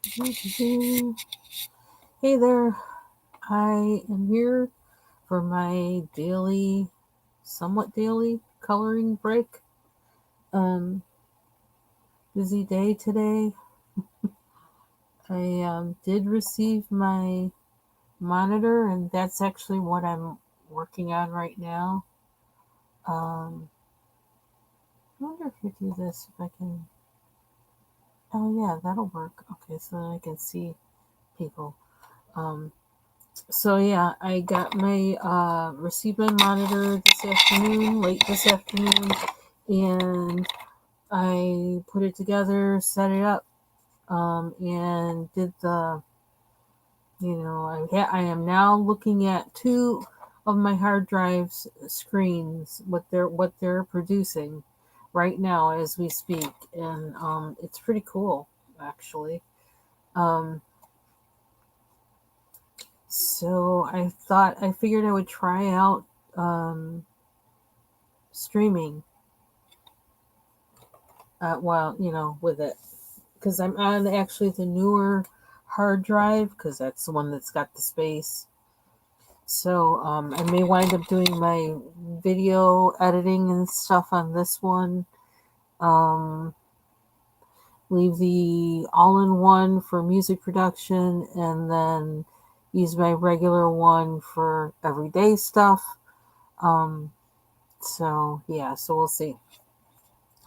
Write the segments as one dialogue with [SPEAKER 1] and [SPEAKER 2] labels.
[SPEAKER 1] Hey there, I am here for my daily, somewhat daily coloring break. Um, Busy day today. I did receive my monitor, and that's actually what I'm working on right now. Um, I wonder if I do this, if I can. Oh, yeah, that'll work. Okay, so then I can see people. Um, So yeah, I got my received my monitor this afternoon, late this afternoon, and I put it together, set it up, and did the I am now looking at two of my hard drives screens, what they're producing right now as we speak, and it's pretty cool actually. Um, so I figured I would try out um, streaming while with it, because I'm on actually the newer hard drive because that's the one that's got the space. So I may wind up doing my video editing and stuff on this one. Um, Leave the all-in-one for music production, and then use my regular one for everyday stuff. Um, so yeah, so we'll see.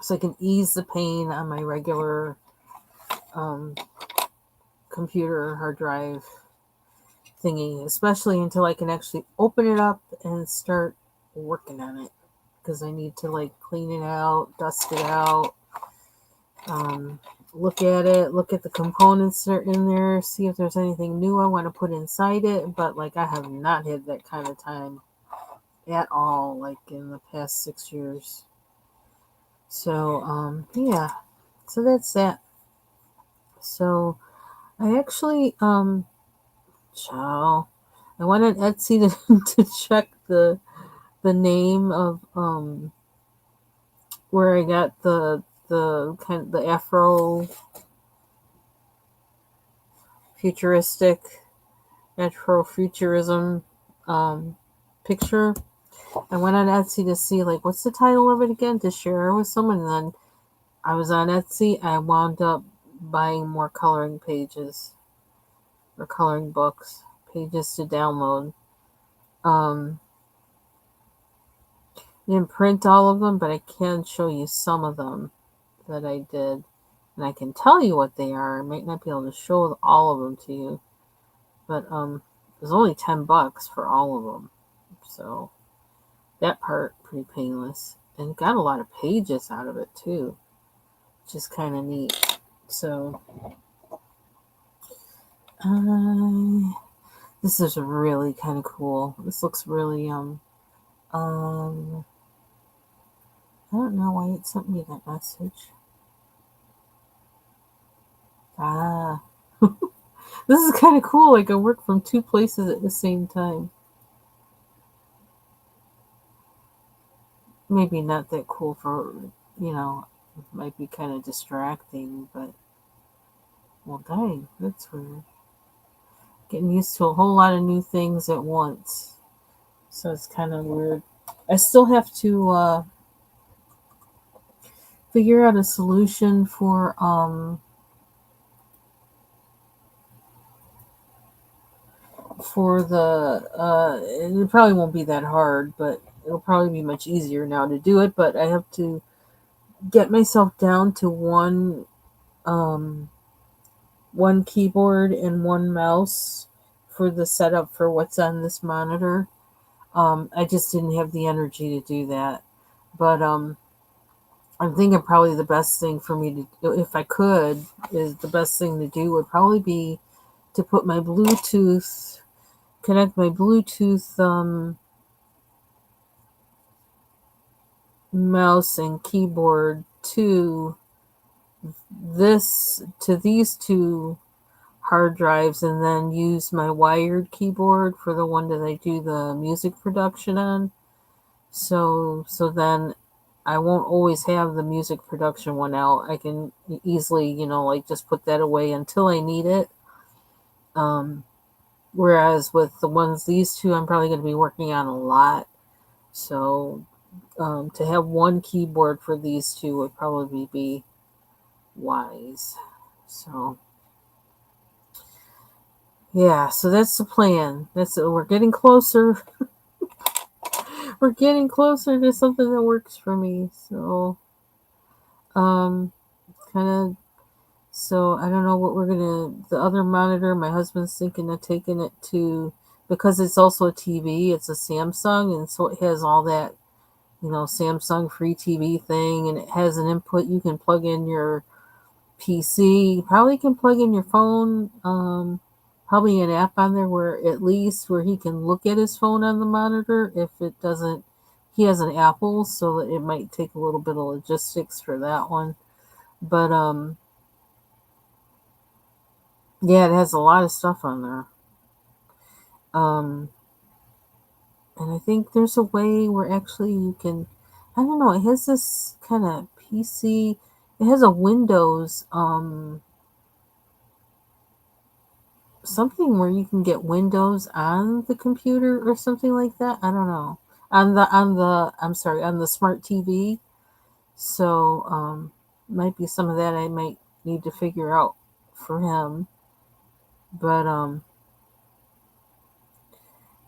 [SPEAKER 1] So I can ease the pain on my regular um, computer hard drive thingy, especially until I can actually open it up and start working on it. Because I need to like clean it out, dust it out, um, look at it, look at the components that are in there, see if there's anything new I want to put inside it. But like I have not had that kind of time at all, like in the past 6 years. So yeah, so that's that. So I actually Ciao. I went on Etsy to, to check the name of where I got the kind of the Afro futuristic Afrofuturism um picture. I went on Etsy to see like what's the title of it again to share with someone, and then I was on Etsy. I wound up buying more coloring pages or coloring books pages to download. Um, I didn't print all of them, but I can show you some of them that I did, and I can tell you what they are. I might not be able to show all of them to you, but it was only $10 for all of them, so that part pretty painless, and got a lot of pages out of it too, which is kind of neat. So uh, this is really kind of cool. This looks really um I don't know why it sent me that message. Ah, this is kind of cool. Like I work from two places at the same time. Maybe not that cool for, you know, might be kind of distracting, but well, dang, that's weird. Getting used to a whole lot of new things at once. So it's kind of weird. I still have to figure out a solution for the it probably won't be that hard, but it'll probably be much easier now to do it, but I have to get myself down to um one keyboard and one mouse for the setup for what's on this monitor. I just didn't have the energy to do that. But I'm thinking probably the best thing for me to do, if I could, is the best thing to do would probably be to put my Bluetooth, connect my Bluetooth mouse and keyboard to these two hard drives, and then use my wired keyboard for the one that I do the music production on. So then I won't always have the music production one out. I can easily, like just put that away until I need it. Um, Whereas with the ones, these two, I'm probably going to be working on a lot. So to have one keyboard for these two would probably be wise. So yeah, so that's the plan. We're getting closer. We're getting closer to something that works for me. So um, kind of. So I don't know what we're gonna. The other monitor, my husband's thinking of taking it to, because it's also a TV. It's a Samsung, and so it has all that, Samsung free TV thing, and it has an input you can plug in your PC. You probably can plug in your phone. Probably an app on there where at least where he can look at his phone on the monitor. If it doesn't, he has an Apple, so it might take a little bit of logistics for that one. But yeah, it has a lot of stuff on there. Um, and I think there's a way where actually you can, I don't know, it has this kind of PC, it has a Windows, something where you can get Windows on the computer or something like that. I don't know. I'm sorry, on the smart TV. So, might be some of that I might need to figure out for him. But,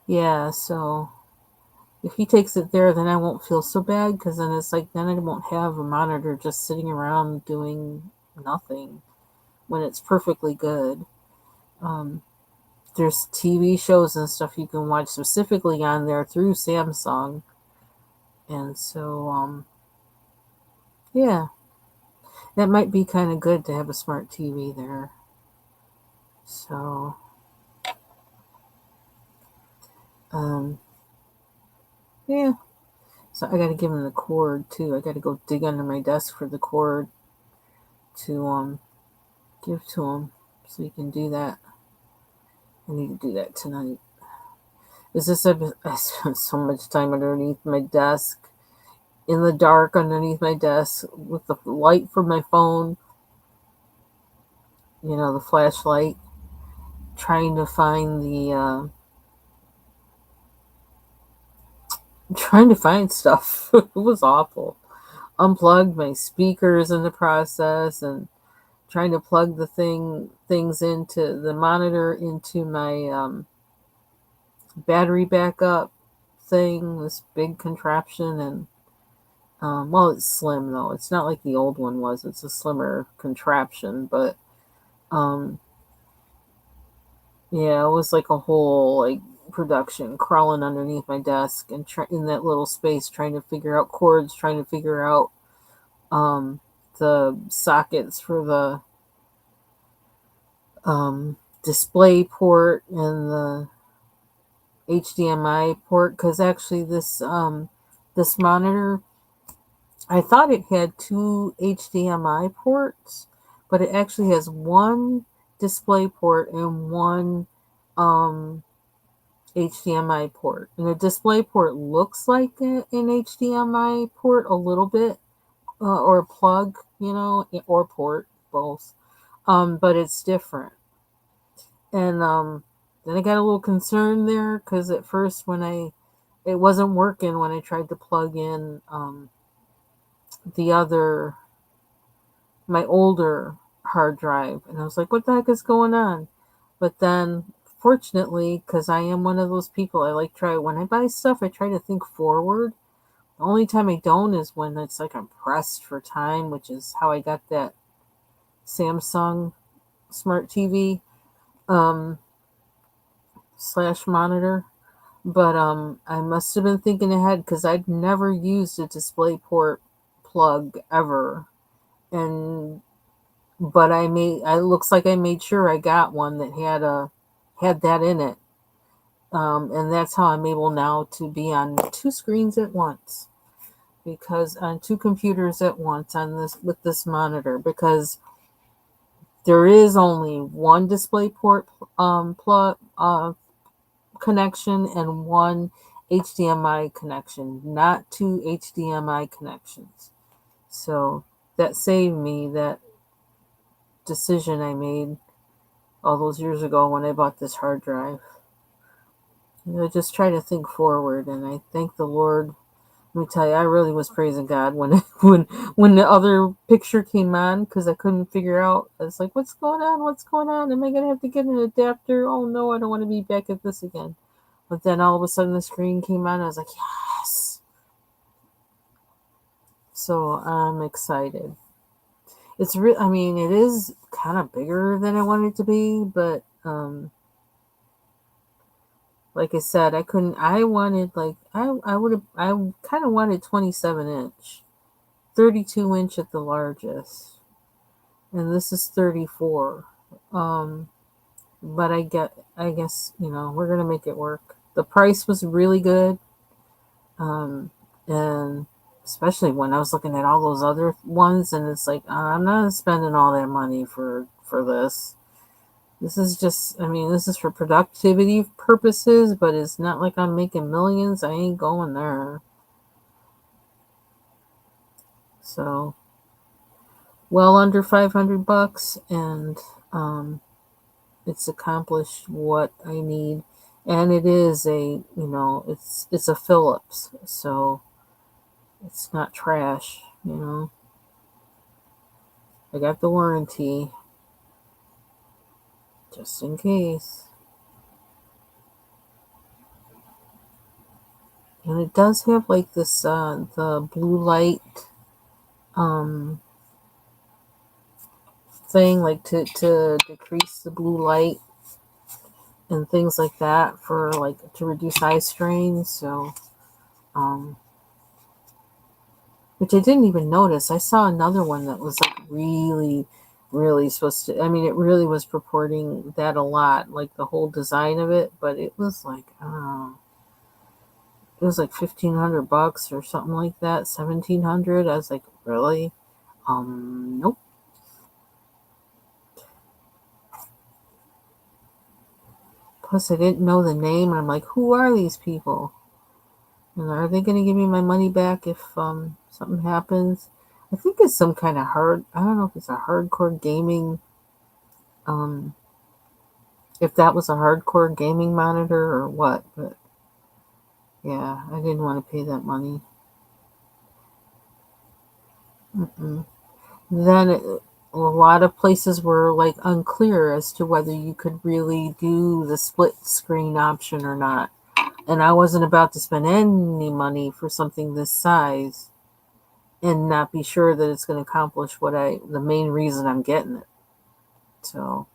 [SPEAKER 1] yeah, so if he takes it there, then I won't feel so bad because then it's like, then I won't have a monitor just sitting around doing nothing when it's perfectly good. Um, there's TV shows and stuff you can watch specifically on there through Samsung. And so, yeah, that might be kind of good to have a smart TV there. So, um, yeah. So I got to give him the cord too. I got to go dig under my desk for the cord to give to him so he can do that. I need to do that tonight. Is this I spent so much time underneath my desk, in the dark underneath my desk with the light from my phone, the flashlight, trying to find trying to find stuff. It was awful. Unplugged my speakers in the process, and trying to plug the things into the monitor into my battery backup thing. This big contraption, and well, it's slim though. It's not like the old one was. It's a slimmer contraption, but um, yeah, it was like a whole like production crawling underneath my desk and in that little space trying to figure out cords, trying to figure out um, the sockets for the display port and the HDMI port. Because actually, this monitor, I thought it had two HDMI ports, but it actually has one display port and one um, HDMI port. And the display port looks like an HDMI port a little bit, or a plug, or port, both. But it's different. And then I got a little concerned there because at first it wasn't working when I tried to plug in the other, my older hard drive. And I was like, what the heck is going on? But then, fortunately, because I am one of those people, when I buy stuff, I try to think forward. The only time I don't is when it's like I'm pressed for time, which is how I got that Samsung smart TV um, slash monitor. But I must have been thinking ahead because I'd never used a display port plug ever. And but I looks like I made sure I got one that had that in it. And that's how I'm able now to be on two screens at once, because on two computers at once on this with this monitor, because there is only one display port plug connection and one HDMI connection, not two HDMI connections. So that saved me that decision I made all those years ago when I bought this hard drive. I just try to think forward, and I thank the Lord. Let me tell you, I really was praising God when when the other picture came on because I couldn't figure out. I was like, "What's going on? What's going on? Am I gonna have to get an adapter? Oh no, I don't want to be back at this again." But then all of a sudden the screen came on. I was like, "Yes!" So I'm excited. It's real. I mean, it is kind of bigger than I wanted it to be, but like I said, I couldn't. I wanted like I would have. I kind of wanted 27-inch, 32-inch at the largest, and this is 34. Um, but I guess we're gonna make it work. The price was really good, and especially when I was looking at all those other ones, and it's like I'm not spending all that money for this. This is just, I mean, this is for productivity purposes, but it's not like I'm making millions. I ain't going there. So, well under 500 bucks, and um, it's accomplished what I need. And it is it's a Philips, so it's not trash. I got the warranty, just in case. And it does have like this, the blue light, um, thing, like to decrease the blue light and things like that for like to reduce eye strain. So, um, which I didn't even notice. I saw another one that was like really, really supposed to. I mean, it really was purporting that a lot, like the whole design of it. But it was like, I don't know, it was like 1,500 bucks or something like that, 1,700. I was like, really? Nope. Plus, I didn't know the name, and I'm like, who are these people? And are they going to give me my money back if something happens? I think it's some kind of hard. I don't know if it's a hardcore gaming. Um, if that was a hardcore gaming monitor or what, but yeah, I didn't want to pay that money. Mm-mm. Then a lot of places were like unclear as to whether you could really do the split screen option or not. And I wasn't about to spend any money for something this size and not be sure that it's going to accomplish the main reason I'm getting it. So,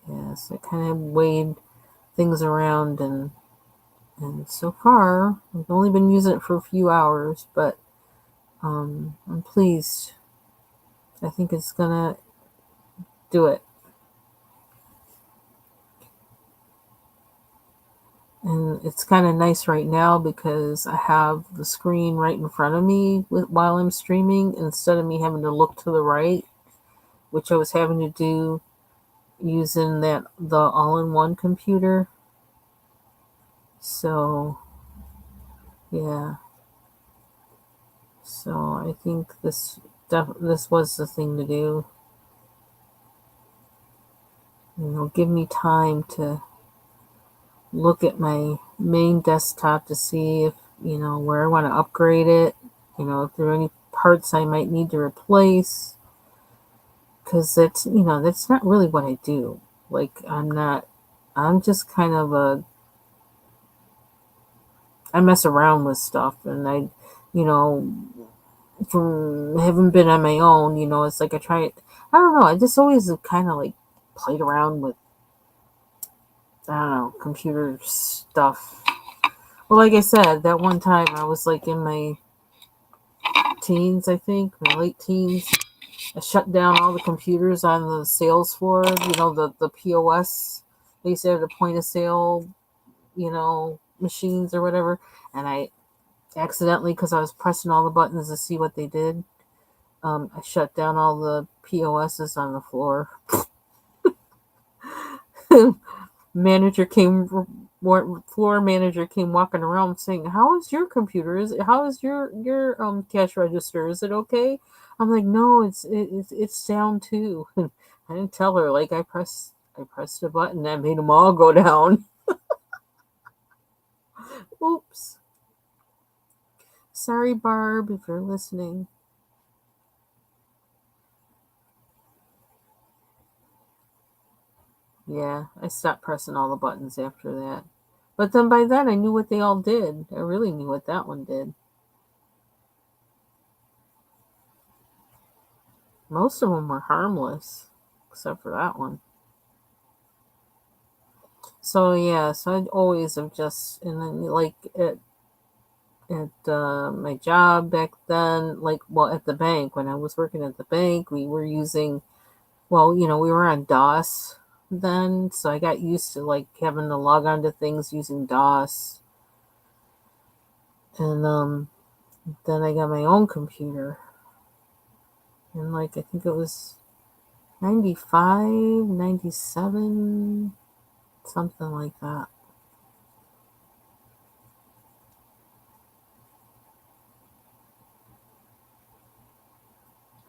[SPEAKER 1] yes, I kind of weighed things around, and so far I've only been using it for a few hours, but I'm pleased. I think it's gonna do it. And it's kind of nice right now because I have the screen right in front of me while I'm streaming instead of me having to look to the right, which I was having to do using the all-in-one computer. So, yeah. So I think this was the thing to do. Give me time to look at my main desktop to see if where I want to upgrade it. If there are any parts I might need to replace, because that's not really what I do. Like I'm not. I'm just kind of I mess around with stuff, and you know, from having been on my own, it's like I try it. I don't know. I just always kind of like played around with, I don't know, computer stuff. Well, like I said, that one time I was like in my teens, I think, my late teens. I shut down all the computers on the sales floor, the POS. They used to have the point of sale, machines or whatever. And I accidentally, because I was pressing all the buttons to see what they did, I shut down all the POSs on the floor. Manager came floor manager came walking around saying, "How is your computer? How is your cash register? Is it okay?" I'm like, "No, it's down too." I didn't tell her. Like I pressed a button that made them all go down. Oops. Sorry, Barb, if you're listening. Yeah, I stopped pressing all the buttons after that. But then by then I knew what they all did. I really knew what that one did. Most of them were harmless, except for that one. So yeah, so I'd always have just, and then like at my job back then, like, well, at the bank, when I was working at the bank, we were using, well, we were on DOS then, so I got used to like having to log on to things using DOS. And then I got my own computer, and like I think it was 95, 97, something like that.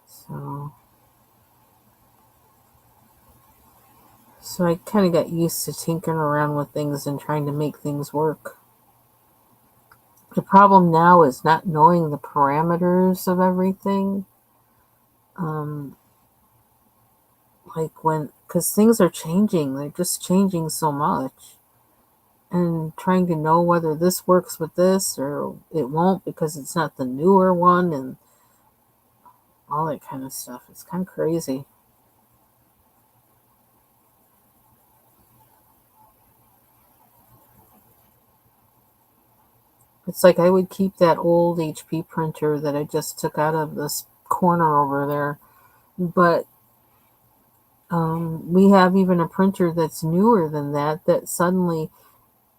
[SPEAKER 1] So So I kind of got used to tinkering around with things and trying to make things work. The problem now is not knowing the parameters of everything. Um, like because things are changing, they're just changing so much. And trying to know whether this works with this or it won't because it's not the newer one and all that kind of stuff. It's kind of crazy. It's like I would keep that old HP printer that I just took out of this corner over there, but we have even a printer that's newer than that. That suddenly,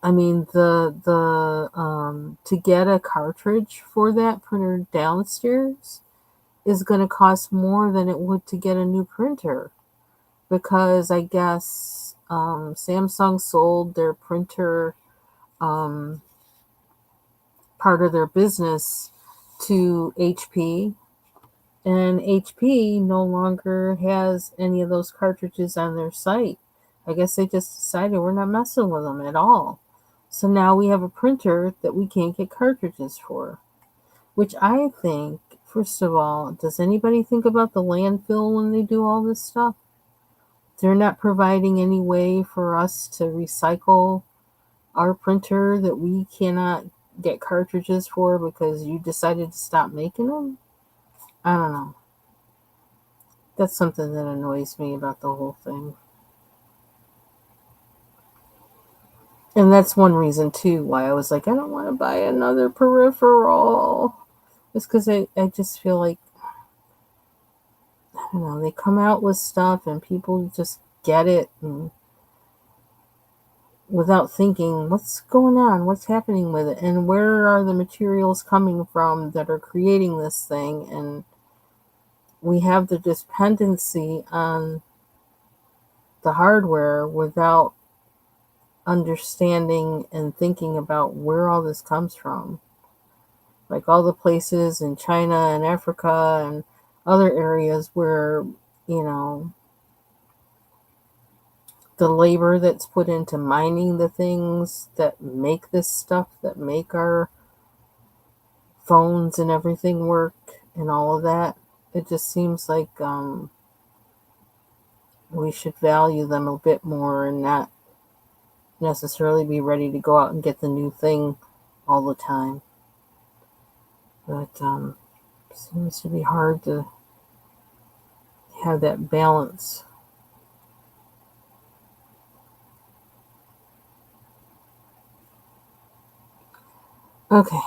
[SPEAKER 1] I mean, the to get a cartridge for that printer downstairs is going to cost more than it would to get a new printer because I guess Samsung sold their printer um, part of their business to HP, and HP no longer has any of those cartridges on their site. I guess they just decided we're not messing with them at all. So now we have a printer that we can't get cartridges for, which I think, first of all, does anybody think about the landfill when they do all this stuff? They're not providing any way for us to recycle our printer that we cannot get cartridges for because you decided to stop making them. I don't know. That's something that annoys me about the whole thing. And that's one reason, too, why I was like, I don't want to buy another peripheral. It's because I just feel like, I don't know, they come out with stuff and people just get it and without thinking, what's going on? What's happening with it? And where are the materials coming from that are creating this thing? And we have the dependency on the hardware without understanding and thinking about where all this comes from. Like all the places in China and Africa and other areas where, you know, the labor that's put into mining the things that make this stuff, that make our phones and everything work and all of that, it just seems like we should value them a bit more and not necessarily be ready to go out and get the new thing all the time. But it seems to be hard to have that balance. Okay,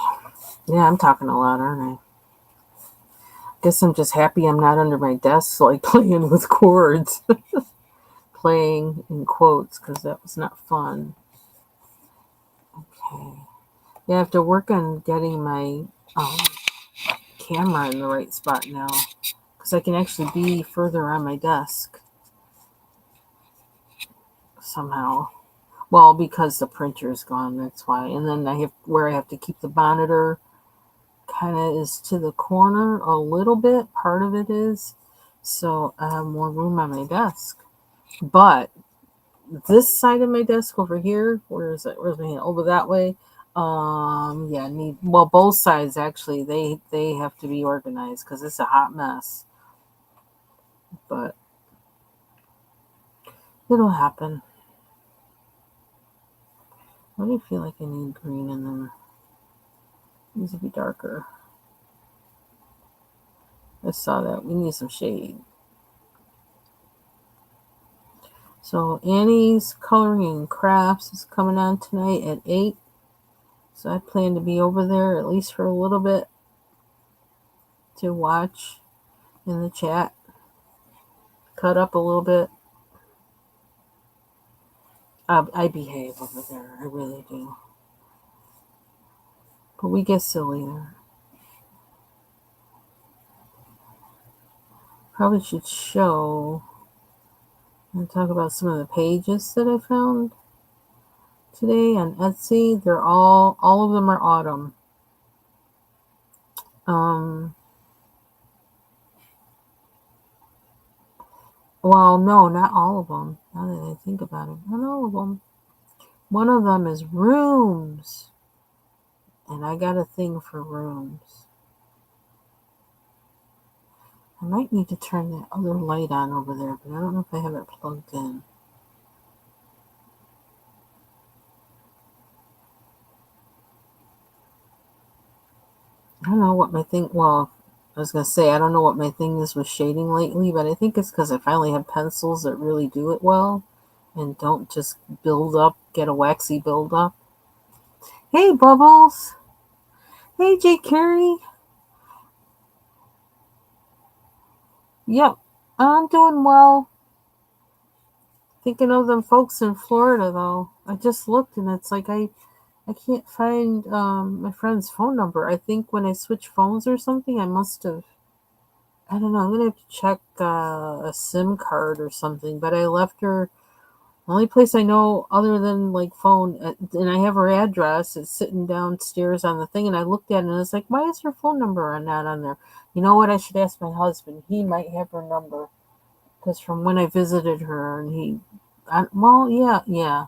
[SPEAKER 1] yeah, I'm talking a lot, aren't I? Guess I'm just happy I'm not under my desk, like playing with cords, playing in quotes, because that was not fun. Okay, yeah, I have to work on getting my um, camera in the right spot now, because I can actually be further on my desk somehow. Well, because the printer is gone, that's why. And then I have to keep the monitor kind of is to the corner a little bit. Part of it is. So I have more room on my desk. But this side of my desk over here, where is it? Where's my hand? Over that way. Yeah, both sides actually. They have to be organized because it's a hot mess. But it'll happen. Why do you feel like I need green in there? It needs to be darker. I saw that. We need some shade. So Annie's Coloring and Crafts is coming on tonight at 8. So I plan to be over there at least for a little bit to watch in the chat. Cut up a little bit. I behave over there. I really do. But we get silly there. Probably should show and talk about some of the pages that I found today on Etsy. They're all of them are autumn. Well, no, not all of them. Now that I think about it, not all of them. One of them is rooms, and I got a thing for rooms. I might need to turn that other light on over there, but I don't know if I have it plugged in. I don't know what my thing, well, I was going to say, I don't know what my thing is with shading lately, but I think it's because I finally have pencils that really do it well and don't just get a waxy build up. Hey, Bubbles. Hey, Jay Carey. Yep, I'm doing well. Thinking of them folks in Florida, though. I just looked and it's like I can't find my friend's phone number. I think when I switched phones or something, I must have. I don't know. I'm gonna have to check a SIM card or something. But I left her. The only place I know other than like phone, and I have her address. It's sitting downstairs on the thing, and I looked at it and I was like, "Why is her phone number not on there?" You know what? I should ask my husband. He might have her number because from when I visited her, and well, yeah.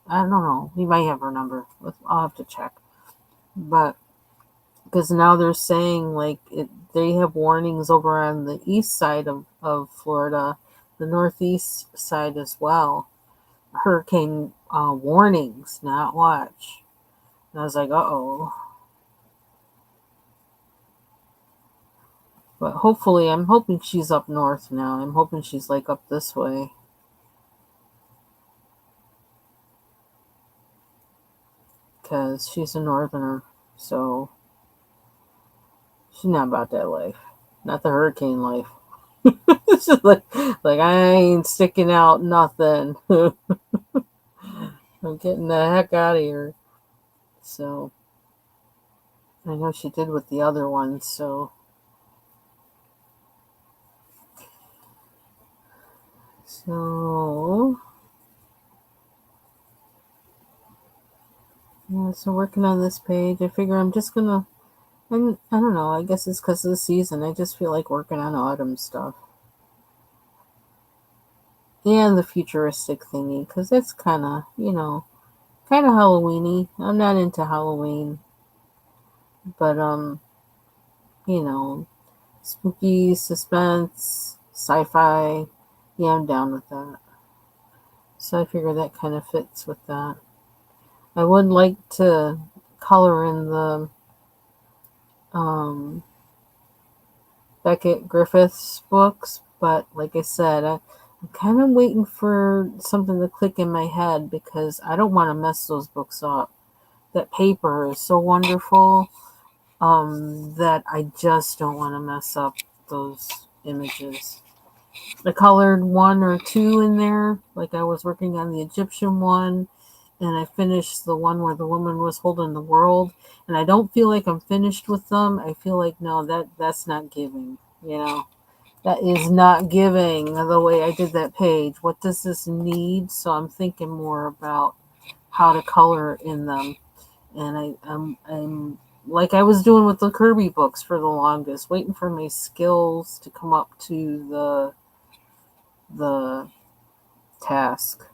[SPEAKER 1] I don't know. He might have her number. I'll have to check. But because now they're saying they have warnings over on the east side of Florida, the northeast side as well. Hurricane warnings, not watch. And I was like, uh-oh. But hopefully, I'm hoping she's up north now. I'm hoping she's like up this way. Because she's a northerner. So she's not about that life. Not the hurricane life. It's just like I ain't sticking out nothing. I'm getting the heck out of here. So I know she did with the other ones. So yeah. So working on this page, I figure I'm just gonna. And I don't know. I guess it's because of the season. I just feel like working on autumn stuff and the futuristic thingy because that's kind of kind of Halloweeny. I'm not into Halloween, but you know, spooky, suspense, sci-fi. Yeah, I'm down with that. So I figure that kind of fits with that. I would like to color in the um, Beckett Griffiths books, but like I said, I'm kind of waiting for something to click in my head because I don't want to mess those books up. That paper is so wonderful that I just don't want to mess up those images. I colored one or two in there, like I was working on the Egyptian one, and I finished the one where the woman was holding the world, and I don't feel like I'm finished with them. I feel like no, that's not giving, that is not giving the way I did that page. What does this need? So I'm thinking more about how to color in them. And I'm like I was doing with the Kirby books for the longest, waiting for my skills to come up to the task.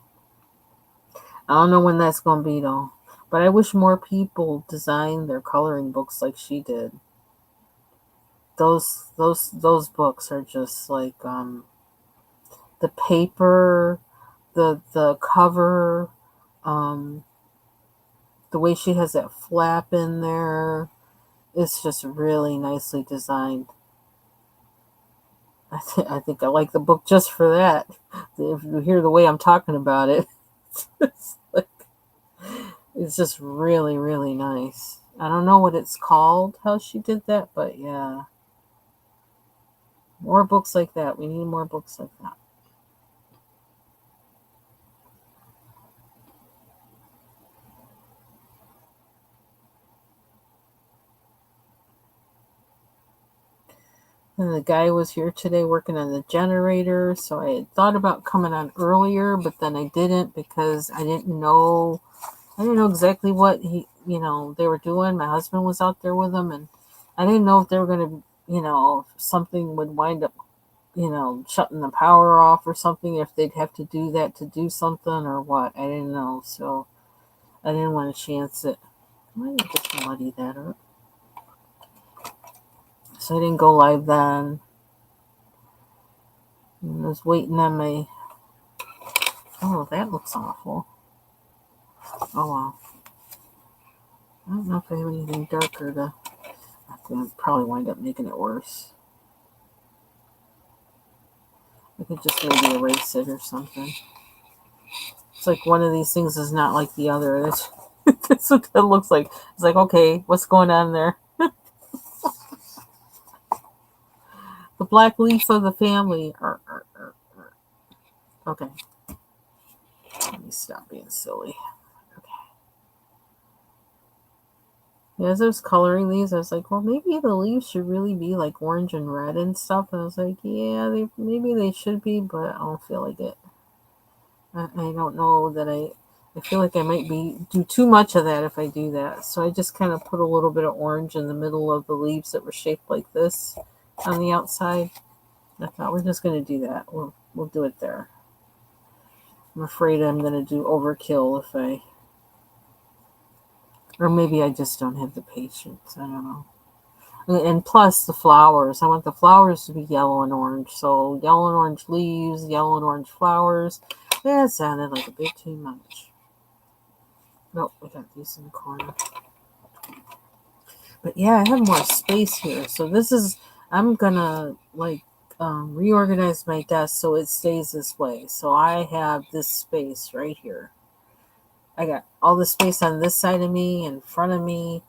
[SPEAKER 1] I don't know when that's gonna be though. But I wish more people designed their coloring books like she did. Those books are just like the paper, the cover, um, the way she has that flap in there. It's just really nicely designed. I think I like the book just for that. If you hear the way I'm talking about it, it's like it's just really, really nice. I don't know what it's called, how she did that, but yeah. More books like that. We need more books like that. And the guy was here today working on the generator, so I had thought about coming on earlier, but then I didn't because I didn't know exactly what they were doing. My husband was out there with them, and I didn't know if they were going to, if something would wind up, shutting the power off or something, if they'd have to do that to do something or what. I didn't know, so I didn't want to chance it. I might just muddy that up. So I didn't go live then. And I was waiting on my. Oh, that looks awful. Oh well. I don't know if I have anything darker to. I'm going to probably wind up making it worse. I could just maybe erase it or something. It's like one of these things is not like the other. That's what that looks like. It's like, okay, what's going on there? The black leaf of the family. Okay. Let me stop being silly. Okay. Yeah, as I was coloring these, I was like, well, maybe the leaves should really be like orange and red and stuff. And I was like, yeah, maybe they should be, but I don't feel like it. I don't know that I feel like I might do too much of that if I do that. So I just kind of put a little bit of orange in the middle of the leaves that were shaped like this on the outside. I thought we're just going to do that. We'll do it there. I'm afraid I'm going to do overkill if I, or maybe I just don't have the patience. I don't know. And plus the flowers. I want the flowers to be yellow and orange. So yellow and orange leaves, yellow and orange flowers. That sounded like a bit too much. Nope, I got these in the corner. But yeah, I have more space here. So I'm gonna reorganize my desk so it stays this way. So I have this space right here. I got all the space on this side of me, in front of me.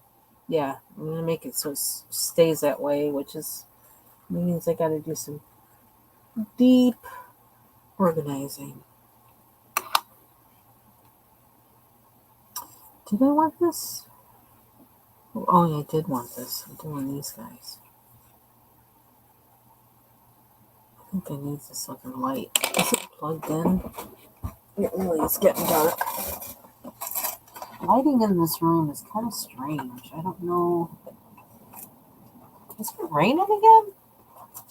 [SPEAKER 1] Yeah, I'm gonna make it so it stays that way, which means I gotta do some deep organizing. Did I want this? Oh yeah, I did want this. I'm doing these guys. I think I need this other light. Is it plugged in? It really is getting dark. Lighting in this room is kind of strange. I don't know. Is it raining again?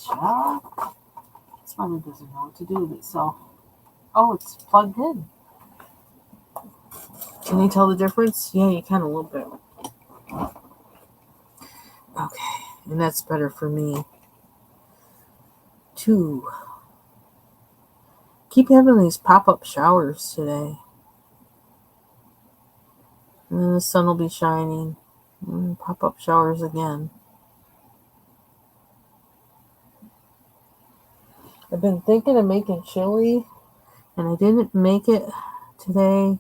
[SPEAKER 1] Yeah. This probably doesn't know what to do with itself. Oh, it's plugged in. Can you tell the difference? Yeah, you can a little bit. Okay, and that's better for me. Two. Keep having these pop-up showers today. And then the sun will be shining. And pop-up showers again. I've been thinking of making chili, and I didn't make it today.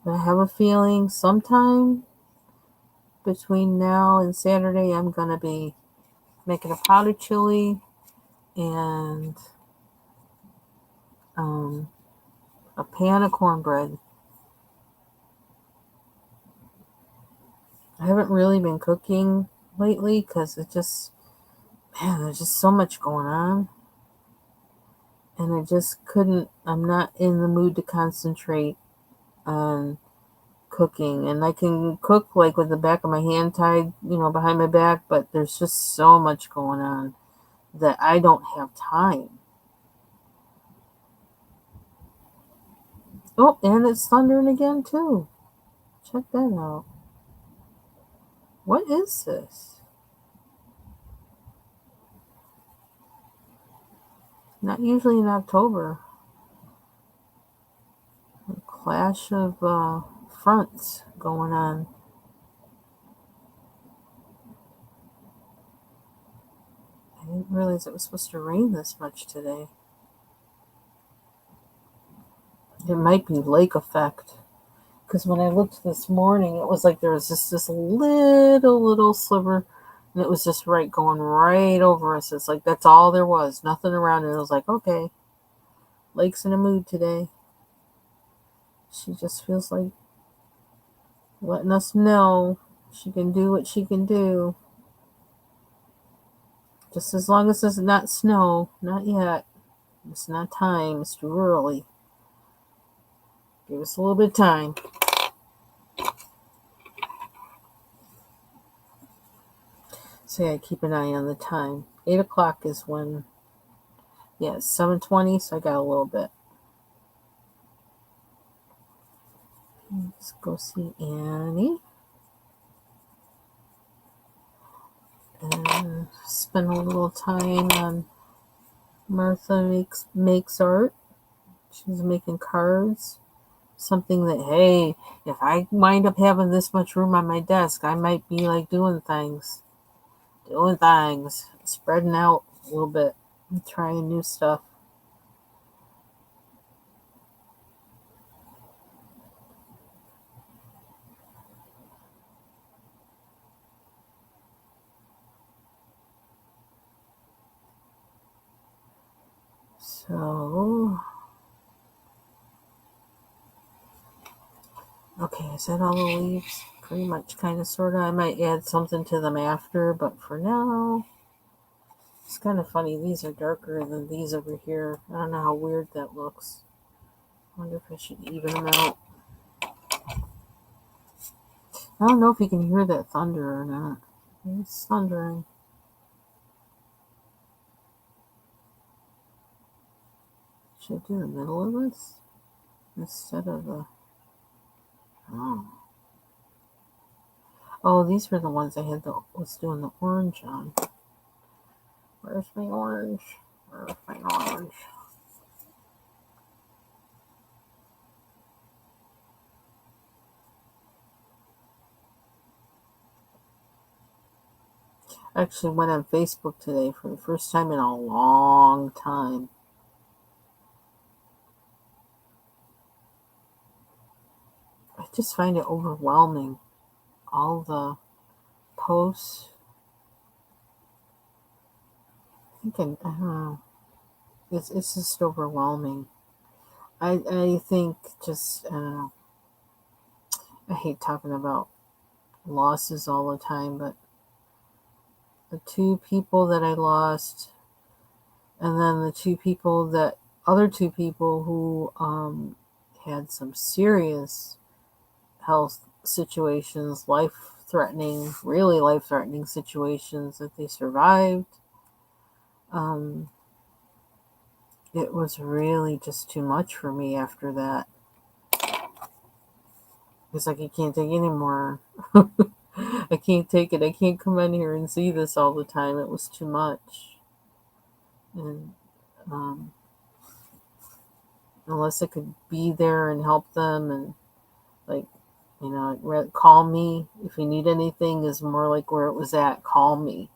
[SPEAKER 1] But I have a feeling sometime between now and Saturday, I'm going to be making a pot of chili and a pan of cornbread. I haven't really been cooking lately because there's just so much going on. And I'm not in the mood to concentrate on cooking, and I can cook like with the back of my hand tied, behind my back, but there's just so much going on that I don't have time. Oh, and it's thundering again too. Check that out. What is this? Not usually in October. A clash of fronts going on. I didn't realize it was supposed to rain this much today. It might be lake effect. Because when I looked this morning, it was like there was just this little sliver, and it was just going right over us. It's like that's all there was, nothing around it. It was like, okay, lake's in a mood today. She just feels like letting us know she can do what she can do. Just as long as it's not snow, not yet. It's not time. It's too early. Give us a little bit of time. So yeah, keep an eye on the time. 8 o'clock is when, it's 7:20, so I got a little bit. Let's go see Annie. And spend a little time on Martha makes art. She's making cards. Something that, hey, if I wind up having this much room on my desk, I might be like doing things, spreading out a little bit, and trying new stuff. So, okay, is that all the leaves? Pretty much, kind of, sort of. I might add something to them after, but for now, it's kind of funny. These are darker than these over here. I don't know how weird that looks. I wonder if I should even them out. I don't know if you can hear that thunder or not. It's thundering. Should I do the middle of this instead of the... Oh, these were the ones I was doing the orange on. Where's my orange? I actually went on Facebook today for the first time in a long time. I just find it overwhelming. All the posts. I don't know. It's just overwhelming. I think just, I don't know. I hate talking about losses all the time, but the two people that I lost, and then the other two people who had some serious health situations, really life-threatening situations that they survived. It was really just too much for me after that. It's like I can't take any more. I can't take it. I can't come in here and see this all the time. It was too much. And unless I could be there and help them and, like, call me if you need anything is more like where it was at. Call me,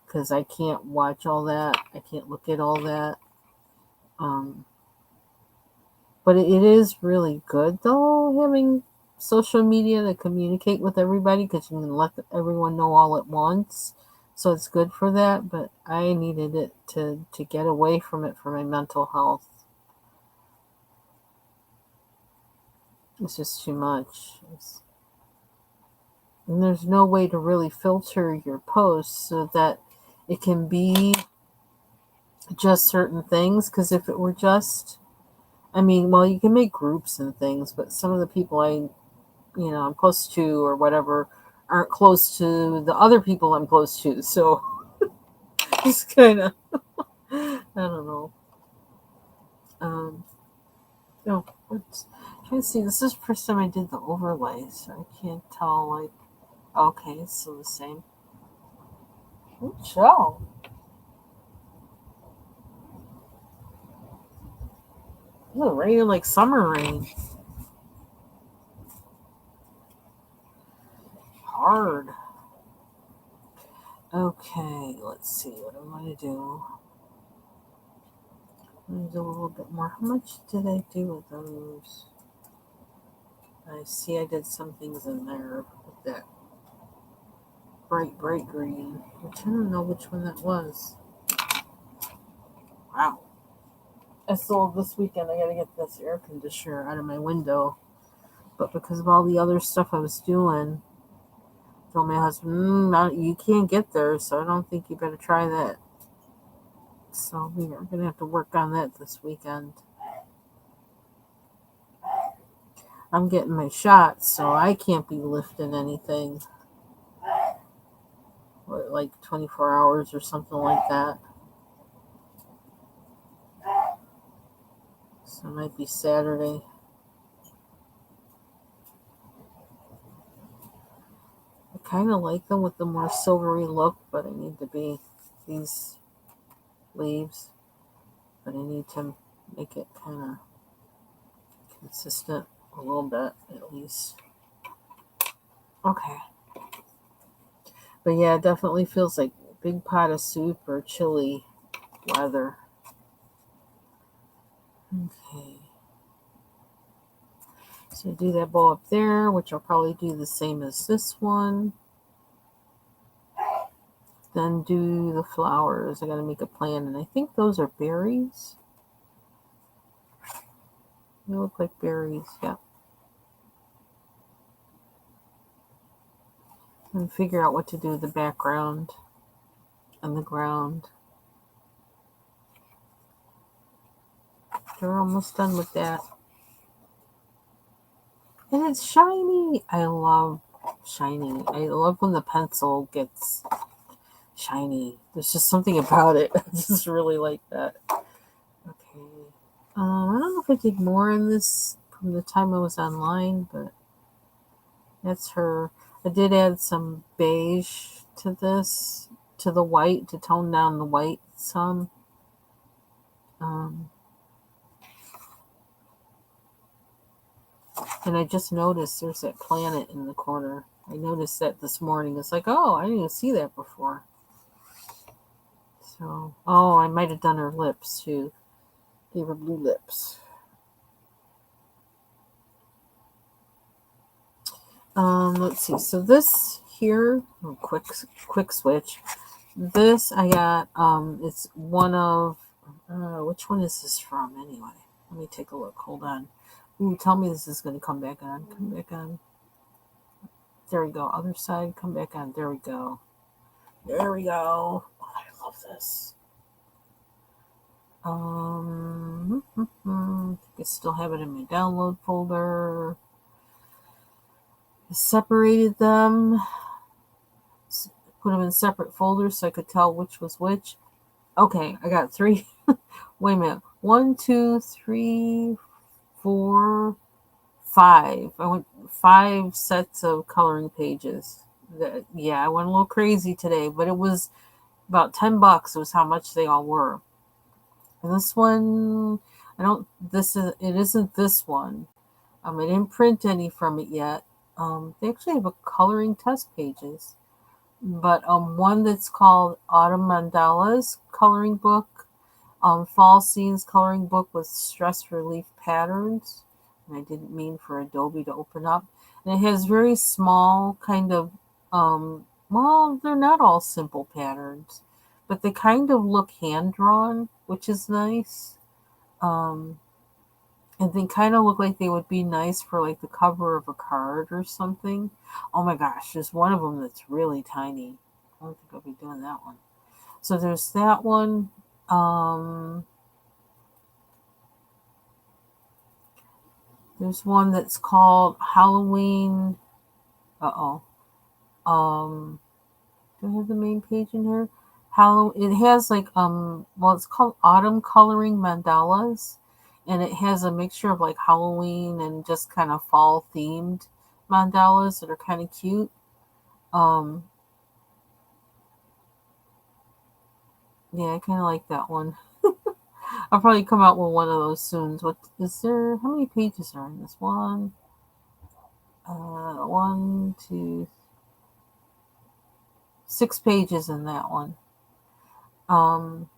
[SPEAKER 1] because I can't watch all that. I can't look at all that. But it is really good, though, having social media to communicate with everybody, because you can let everyone know all at once. So it's good for that, but I needed it to get away from it for my mental health. It's just too much. And there's no way to really filter your posts so that it can be just certain things, because if it were just, you can make groups and things, but some of the people I I'm close to or whatever aren't close to the other people I'm close to. So it's kind of, I don't know. Um, no, it's, trying to see. This is the first time I did the overlay, so I can't tell. Like, okay, it's still the same. Good show. It's raining like summer rain. Hard. Okay, let's see what I'm gonna do. I'm gonna do a little bit more. How much did I do with those? I see I did some things in there with that bright green, which I don't know which one that was. Wow. I sold this weekend. I gotta get this air conditioner out of my window. But because of all the other stuff I was doing, I told my husband, no, you can't get there, so I don't think you better try that. So we are gonna have to work on that this weekend. I'm getting my shots, so I can't be lifting anything. Like 24 hours or something like that. So it might be Saturday. I kind of like them with the more silvery look, but I need to be these leaves. But I need to make it kind of consistent a little bit at least. Okay. But yeah, it definitely feels like a big pot of soup or chili weather. Okay. So do that bowl up there, which I'll probably do the same as this one. Then do the flowers. I gotta make a plan, and I think those are berries. They look like berries, yeah. And figure out what to do with the background and the ground. We're almost done with that. And it's shiny. I love shiny. I love when the pencil gets shiny. There's just something about it. I just really like that. Okay. I don't know if I did more in this from the time I was online, but that's her. I did add some beige to this, to the white, to tone down the white some. Um, and I just noticed there's that planet in the corner. I noticed that this morning. It's like, oh, I didn't even see that before. So, oh, I might have done her lips too. Gave her blue lips. Let's see. So this here, quick switch. This I got. It's one of. Which one is this from anyway? Let me take a look. Hold on. Ooh, tell me this is going to come back on. Come back on. There we go. Other side. Come back on. There we go. There we go. Oh, I love this. I still have it in my download folder. I separated them. Put them in separate folders so I could tell which was which. Okay, I got three. Wait a minute. 1, 2, 3, 4, 5. I went 5 sets of coloring pages. Yeah, I went a little crazy today, but it was about $10 was how much they all were. And this one, it isn't this one. I didn't print any from it yet. They actually have a coloring test pages. But one that's called Autumn Mandalas coloring book, Fall Scenes coloring book with stress relief patterns. And I didn't mean for Adobe to open up. And it has very small kind of, well, they're not all simple patterns, but they kind of look hand drawn, which is nice. Um, and they kind of look like they would be nice for like the cover of a card or something. Oh my gosh, there's one of them that's really tiny. I don't think I'll be doing that one. So there's that one. Um, There's one that's called Halloween. Uh-oh. Um, do I have the main page in here? It has like well, it's called Autumn Coloring Mandalas, and it has a mixture of like Halloween and just kind of fall themed mandalas that are kind of cute. Um, yeah, I kind of like that one. I'll probably come out with one of those soon. What is there? How many pages are in this one? One, two, 6 pages in that one. Um,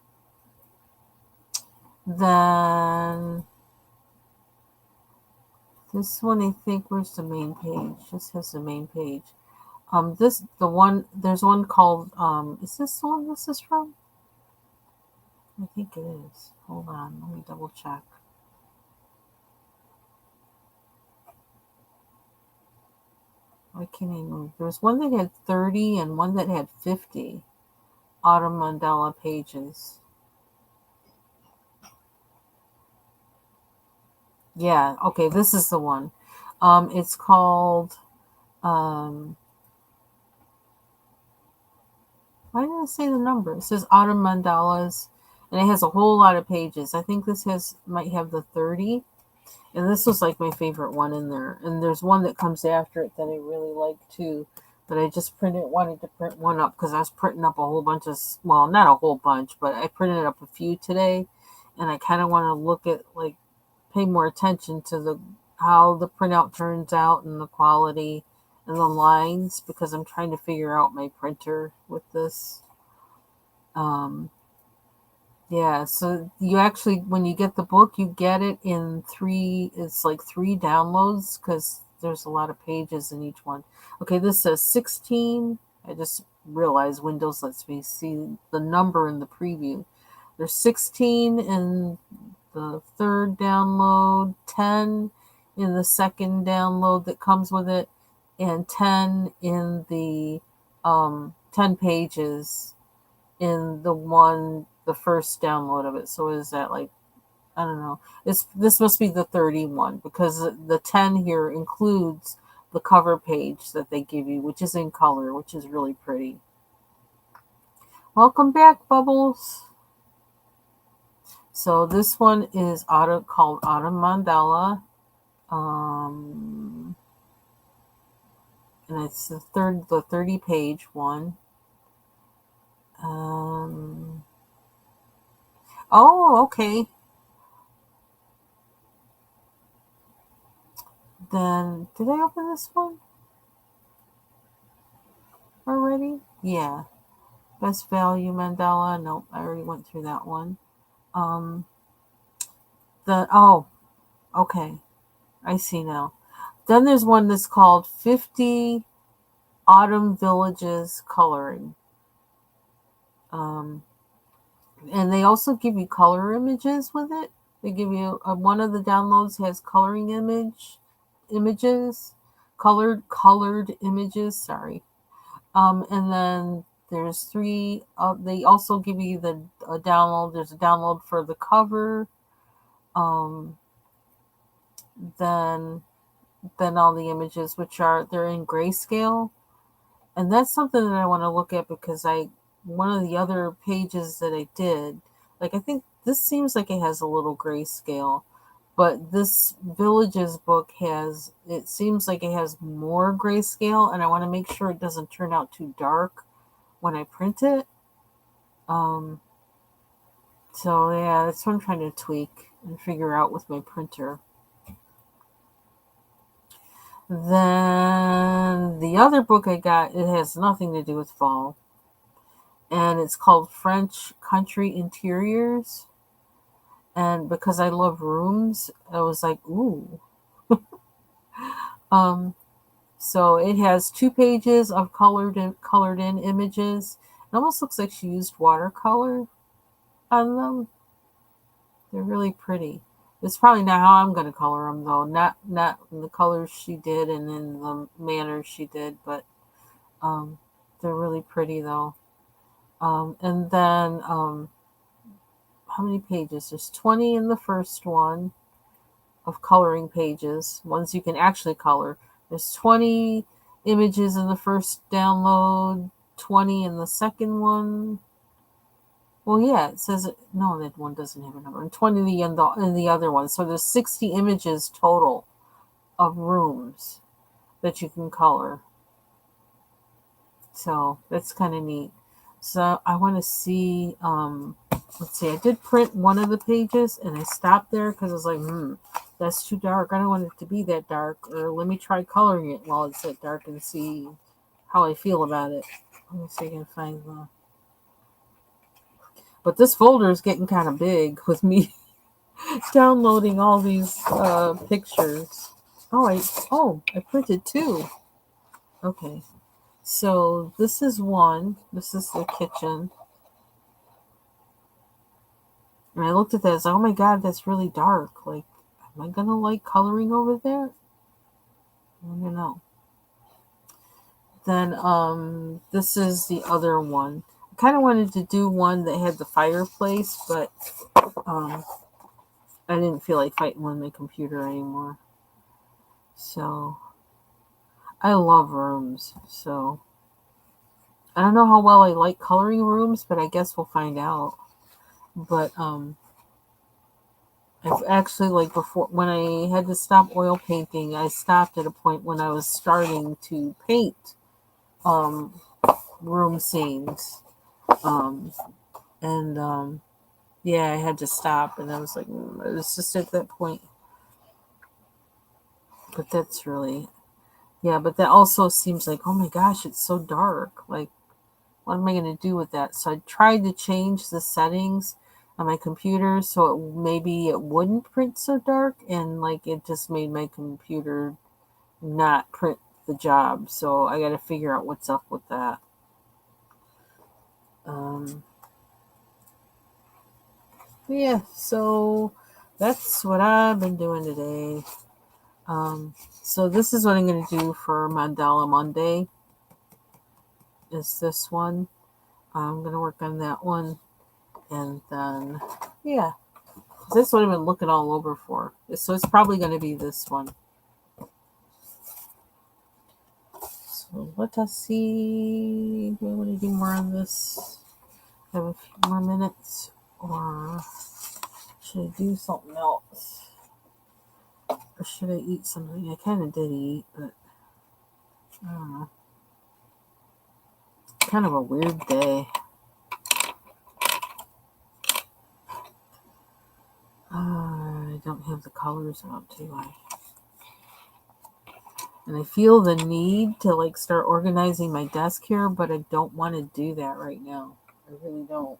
[SPEAKER 1] then this one, I think, where's the main page? This has the main page. There's one called, is this the one this is from? I think it is. Hold on, let me double check. Why can't I move? There's one that had 30 and one that had 50 Autumn Mandala pages. Yeah, okay, this is the one. It's called, um, why did I say the number? It says Autumn Mandalas, and it has a whole lot of pages. I think this might have the 30, and this was like my favorite one in there. And there's one that comes after it that I really like too, but I just wanted to print one up because I was printing up a whole bunch of, well, not a whole bunch, but I printed up a few today, and I kind of want to look at like pay more attention to the how the printout turns out and the quality and the lines because I'm trying to figure out my printer with this. Um, yeah, so you actually, when you get the book, you get it in it's like 3 downloads because there's a lot of pages in each one. Okay, this says 16. I just realized Windows lets me see the number in the preview. There's 16 in the third download, 10 in the second download that comes with it, and 10 in the 10 pages in the first download of it. So is that like, I don't know. This must be the 31 because the 10 here includes the cover page that they give you, which is in color, which is really pretty. Welcome back, Bubbles. So this one is called Autumn Mandala. And it's the 30 page one. Oh, okay. Then did I open this one already? Yeah. Best value mandala. Nope, I already went through that one. Um, okay, I see now. Then there's one that's called 50 Autumn Villages Coloring. Um, and they also give you color images with it. They give you one of the downloads has coloring images, colored images. Sorry. And then there's 3. They also give you the download. There's a download for the cover. Um, then all the images, which they're in grayscale, and that's something that I want to look at because one of the other pages that I did, like I think this seems like it has a little grayscale, but this Villages book it seems like it has more grayscale, and I want to make sure it doesn't turn out too dark when I print it. So yeah, that's what I'm trying to tweak and figure out with my printer. Then the other book I got, it has nothing to do with fall. And it's called French Country Interiors. And because I love rooms, I was like, ooh. um, so it has 2 pages of colored in images. It almost looks like she used watercolor on them. They're really pretty. It's probably not how I'm going to color them though. Not in the colors she did and in the manner she did, but they're really pretty though. And then how many pages? There's 20 in the first one. of coloring pages, ones you can actually color. There's 20 images in the first download, 20 in the second one. Well, yeah, it says it. No, that one doesn't have a number. And 20 in the other one. So there's 60 images total of rooms that you can color. So that's kind of neat. So I want to see. Let's see. I did print one of the pages, and I stopped there because I was like, that's too dark. I don't want it to be that dark. Or let me try coloring it while it's that dark and see how I feel about it. Let me see if I can find the. But this folder is getting kind of big with me downloading all these pictures. I printed two. Okay, so this is one. This is the kitchen, and I looked at that. I was like, oh my god, that's really dark. Like, am I gonna like coloring over there? I don't know. Then this is the other one. I kind of wanted to do one that had the fireplace, but um, I didn't feel like fighting with my computer anymore. So I love rooms. So I don't know how well I like coloring rooms, but I guess we'll find out. But I've actually, like, before, when I had to stop oil painting, I stopped at a point when I was starting to paint um room scenes. Um and yeah, I had to stop, and I was like, it was just at that point. But that's really, yeah, but that also seems like, oh my gosh, it's so dark. Like, what am I going to do with that? So I tried to change the settings on my computer so maybe it wouldn't print so dark, and like it just made my computer not print the job. So I got to figure out what's up with that. Um, yeah, so that's what I've been doing today. So this is what I'm going to do for Mandala Monday. Is this one? I'm going to work on that one, and then yeah, that's what I've been looking all over for. So it's probably going to be this one. So let us see. Do I want to do more on this? Have a few more minutes, or should I do something else? Or should I eat something? I kind of did eat, but I don't know. Kind of a weird day. I don't have the colors out, do I? And I feel the need to like start organizing my desk here, but I don't want to do that right now. I really don't.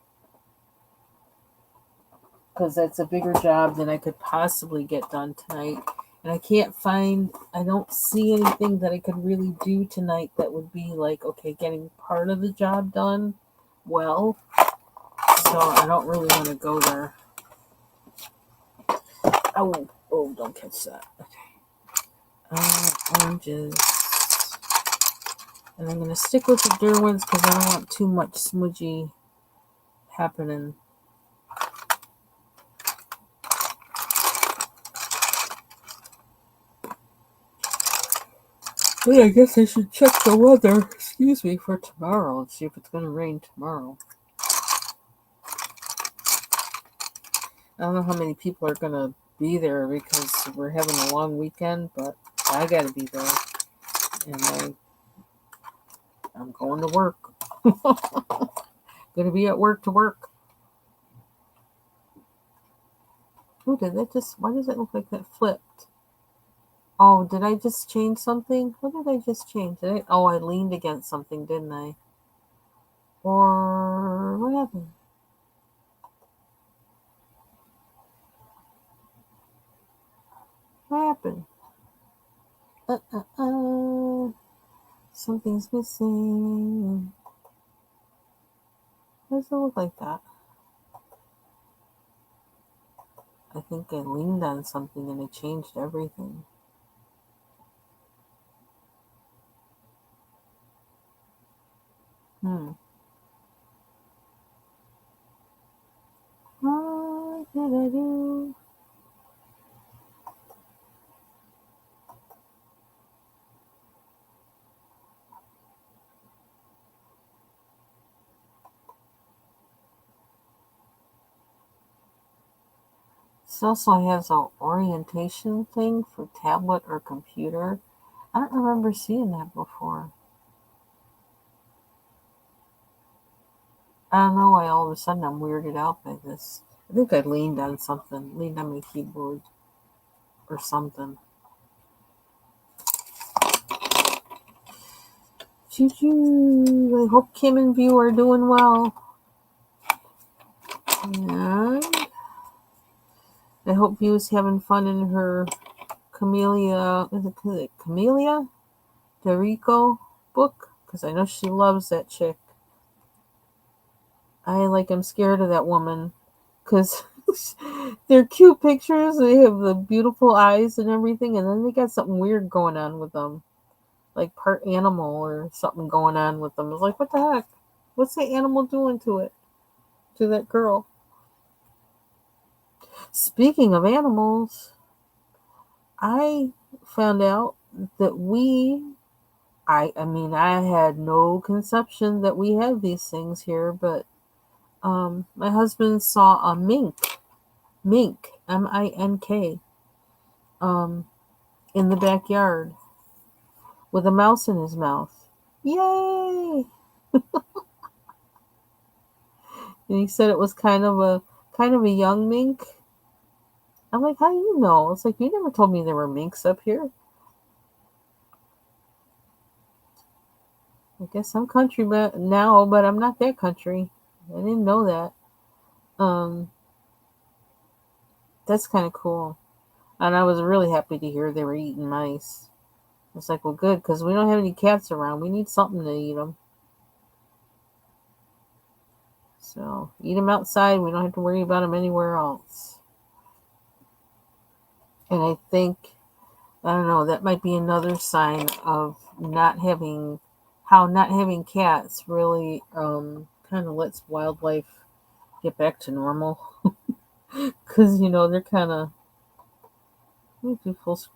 [SPEAKER 1] Because that's a bigger job than I could possibly get done tonight. And I don't see anything that I could really do tonight that would be like, okay, getting part of the job done well. So I don't really want to go there. Oh, don't catch that. Okay. Oranges. And I'm going to stick with the Derwents because I don't want too much smudgy happening. Yeah, I guess I should check the weather, for tomorrow and see if it's going to rain tomorrow. I don't know how many people are going to be there because we're having a long weekend, but I got to be there. And I'm going to work. Going to be at work to work. Oh, why does it look like that flipped? Oh, did I just change something? What did I just change? I leaned against something, didn't I? Or what happened? What happened? Something's missing. Why does it look like that? I think I leaned on something and it changed everything. What did I do? This also has a orientation thing for tablet or computer. I don't remember seeing that before. I don't know why all of a sudden I'm weirded out by this. I think I leaned on something, leaned on my keyboard or something. Choo-choo. I hope Kim and View are doing well. And I hope View's having fun in her Camellia, is it Camellia Dorico book? Because I know she loves that chick. I'm scared of that woman. Because they're cute pictures. They have the beautiful eyes and everything. And then they got something weird going on with them. Like part animal or something going on with them. It's like, what the heck? What's the animal doing to it? To that girl? Speaking of animals, I found out that I had no conception that we have these things here, but my husband saw a mink, MINK, um, in the backyard with a mouse in his mouth. Yay! And he said it was kind of a young mink. I'm like, how do you know? It's like, you never told me there were minks up here. I guess I'm country but now, but I'm not that country. I didn't know that. Um, that's kind of cool. And I was really happy to hear they were eating mice. It's like, well, good, because we don't have any cats around. We need something to eat them. So, eat them outside. We don't have to worry about them anywhere else. And I think, I don't know, that might be another sign of not having cats really kind of lets wildlife get back to normal. Because, they're kind of,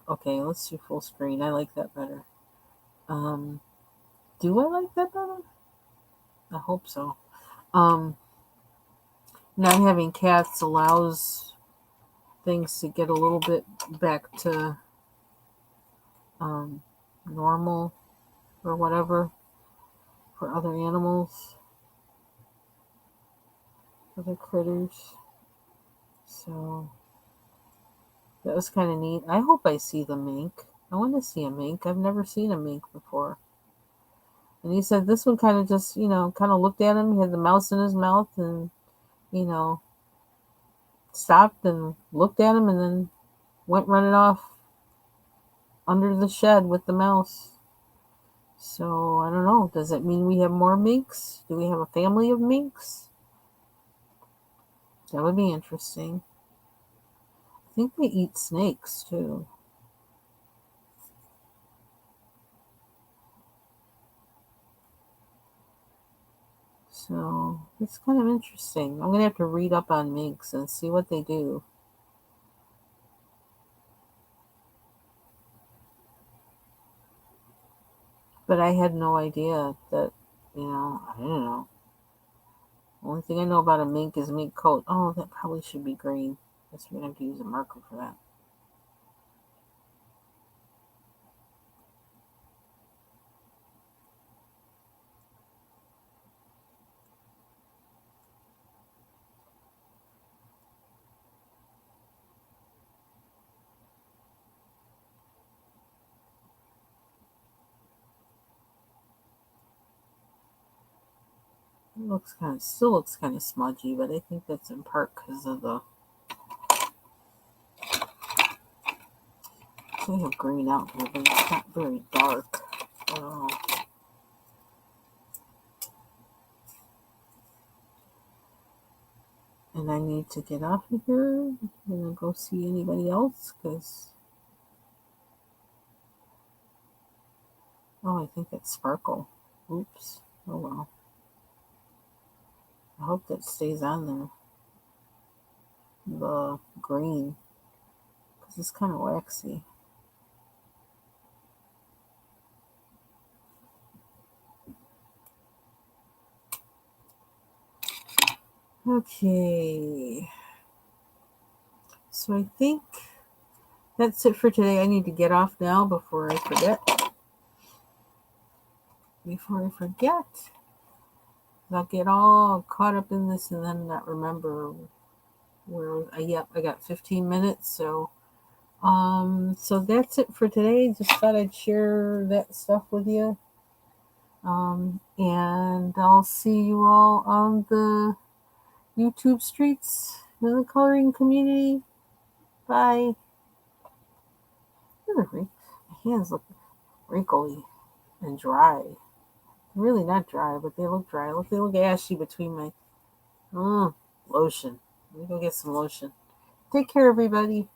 [SPEAKER 1] okay, let's do full screen. I like that better. Um, do I like that better? I hope so. Um, Not having cats allows things to get a little bit back to um, normal or whatever for other animals, other critters. So that was kind of neat. I hope I see the mink. I want to see a mink. I've never seen a mink before. And he said this one kind of just, kind of looked at him. He had the mouse in his mouth and, you know, stopped and looked at him and then went running off under the shed with the mouse. So I don't know. Does it mean we have more minks? Do we have a family of minks? That would be interesting. I think they eat snakes too. So it's kind of interesting. I'm gonna have to read up on minks and see what they do. But I had no idea that, I don't know. Only thing I know about a mink is mink coat. Oh, that probably should be green. Guess we're gonna have to use a marker for that. It still looks kind of smudgy, but I think that's in part because of the. I have green out here, but it's not very dark. Oh. And I need to get off of here and go see anybody else because. Oh, I think it's Sparkle. Oops. Oh well. I hope that stays on there. The green. Because it's kind of waxy. Okay. So I think that's it for today. I need to get off now before I forget. I'll get all caught up in this and then not remember where I got 15 minutes. So that's it for today. Just thought I'd share that stuff with you. And I'll see you all on the YouTube streets in the coloring community. Bye. My hands look wrinkly and dry. Really not dry, but they look dry. They look ashy between my lotion. Let me go get some lotion. Take care, everybody.